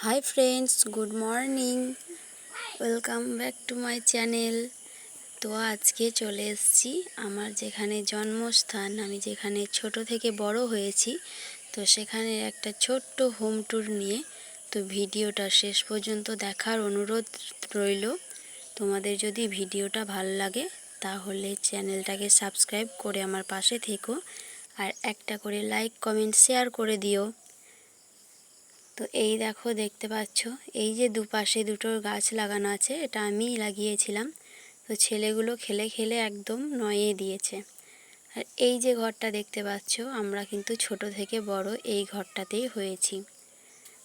Hi friends, good morning. Welcome back to my channel. তো আজকে চলে এসেছি আমার যেখানে জন্মস্থান, আমি যেখানে ছোট থেকে বড় হয়েছি, তো সেখানে একটা ছোট্ট হোম ট্যুর নিয়ে। তো ভিডিওটা শেষ পর্যন্ত দেখার অনুরোধ রইল। তোমাদের যদি ভিডিওটা ভালো লাগে তাহলে চ্যানেলটাকে সাবস্ক্রাইব করে আমার পাশে থেকো, আর একটা করে লাইক, কমেন্ট, শেয়ার করে দিও। তো এই দেখো, দেখতে পাচ্ছ এই যে দুপাশে দুটো গাছ লাগানো আছে, এটা আমিই লাগিয়েছিলাম। তো ছেলেগুলো খেলে খেলে একদম নয়ে দিয়েছে। আর এই যে ঘরটা দেখতে পাচ্ছ, আমরা কিন্তু ছোট থেকে বড় এই ঘরটাতেই হয়েছি।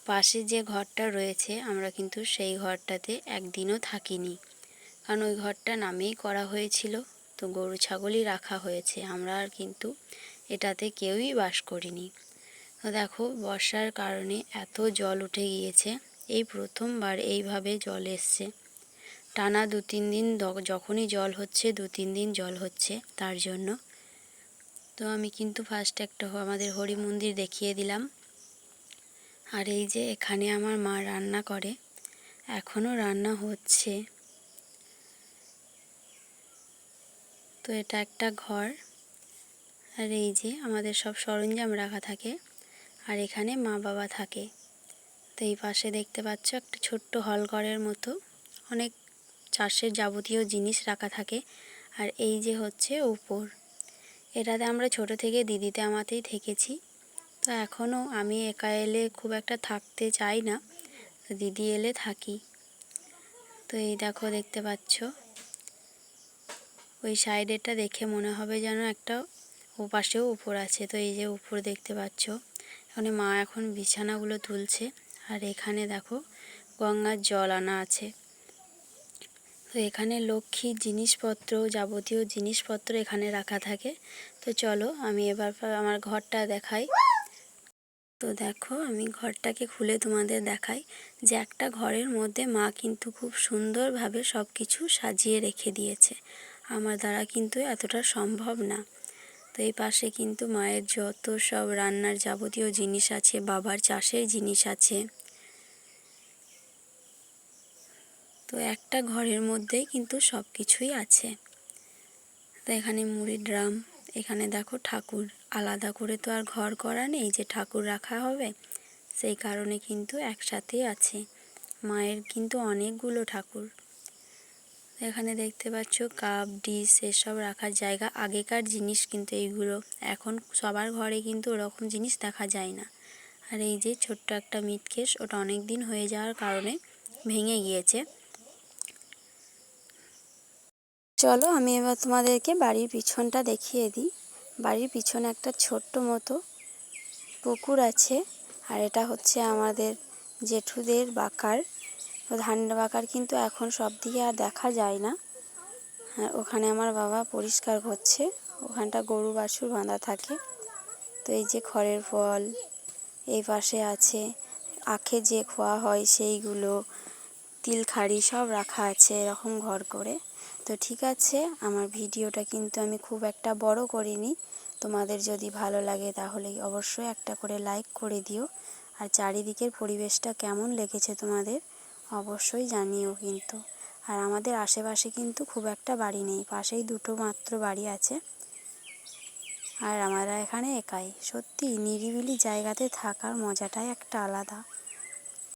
পাশে যে ঘরটা রয়েছে আমরা কিন্তু সেই ঘরটাতে একদিনও থাকিনি, কারণ ওই ঘরটা নামেই করা হয়েছিল। তো গরু ছাগলই রাখা হয়েছে, আমরা আর কিন্তু এটাতে কেউই বাস করিনি। তো দেখো, বর্ষার কারণে এত জল উঠে গিয়েছে, এই প্রথমবার এইভাবে জল এসছে। টানা 2-3 দিন যখনই জল হচ্ছে, 2-3 দিন জল হচ্ছে তার জন্য। তো আমি কিন্তু ফার্স্ট একটা আমাদের হরি মন্দির দেখিয়ে দিলাম। আর এই যে এখানে আমার মা রান্না করে, এখনও রান্না হচ্ছে। তো এটা একটা ঘর, আর এই যে আমাদের সব সরঞ্জাম রাখা থাকে, আর এখানে মা বাবা থাকে। তো এই পাশে দেখতে পাচ্ছ একটা ছোট্ট হল ঘরের মতো, অনেক চাষের যাবতীয় জিনিস রাখা থাকে। আর এই যে হচ্ছে উপর, এটাতে আমরা ছোট থেকে দিদিতে আমাতেই থেকেছি। তো এখনও আমি একা এলে খুব একটা থাকতে চাই না, তো দিদি এলে থাকি। তো এই দেখো, দেখতে পাচ্ছ ওই সাইডেরটা দেখে মনে হবে যেন একটা ওপাশেও উপর আছে। তো এই যে উপর দেখতে পাচ্ছ, এখানে মা এখন বিছানাগুলো তুলছে। আর এখানে দেখো গঙ্গার জল আনা আছে। তো এখানে লক্ষ্মীর জিনিসপত্র, যাবতীয় জিনিসপত্র এখানে রাখা থাকে। তো চলো আমি এবার আমার ঘরটা দেখাই। তো দেখো, আমি ঘরটাকে খুলে তোমাদের দেখাই যে একটা ঘরের মধ্যে মা কিন্তু খুব সুন্দরভাবে সব কিছু সাজিয়ে রেখে দিয়েছে। আমার দ্বারা কিন্তু এতটা সম্ভব না। তো এই পাশে কিন্তু মায়ের যত সব রান্নার যাবতীয় জিনিস আছে, বাবার চাষের জিনিস আছে। তো একটা ঘরের মধ্যেই কিন্তু সব কিছুই আছে। তো এখানে মুড়ির ড্রাম, এখানে দেখো ঠাকুর, আলাদা করে তো আর ঘর করা নেই যে ঠাকুর রাখা হবে, সেই কারণে কিন্তু একসাথেই আছে। মায়ের কিন্তু অনেকগুলো ঠাকুর। এখানে দেখতে পাচ্ছ কাপ, ডিশ, এসব রাখার জায়গা। আগেকার জিনিস কিন্তু এইগুলো, এখন সবার ঘরে কিন্তু ওরকম জিনিস দেখা যায় না। আর এই যে ছোট্ট একটা মিটকেস, ওটা অনেক দিন হয়ে যাওয়ার কারণে ভেঙে গিয়েছে। চলো আমি এবার তোমাদেরকে বাড়ির পিছনটা দেখিয়ে দিই। বাড়ির পিছনে একটা ছোট্ট মতো পুকুর আছে, আর এটা হচ্ছে আমাদের জেঠুদের বাকার। ধান বাকার কিন্তু এখন সব দিকে আর দেখা যায় না। আর ওখানে আমার বাবা পরিষ্কার করছে, ওখানটা গরু বাছুর বাঁধা থাকে। তো এই যে খড়ের ফল, এই পাশে আছে আখে যে খোয়া হয় সেইগুলো, তিলখাড়ি সব রাখা আছে এরকম ঘর করে। তো ঠিক আছে, আমার ভিডিওটা কিন্তু আমি খুব একটা বড় করিনি। তোমাদের যদি ভালো লাগে তাহলে অবশ্যই একটা করে লাইক করে দিও। আর চারিদিকের পরিবেশটা কেমন লেগেছে তোমাদের অবশ্যই জানিও কিন্তু। আর আমাদের আশেপাশে কিন্তু খুব একটা বাড়ি নেই, পাশেই দুটো মাত্র বাড়ি আছে। আর আমরা এখানে একাই। সত্যি নিরিবিলি জায়গাতে থাকার মজাটাই একটা আলাদা।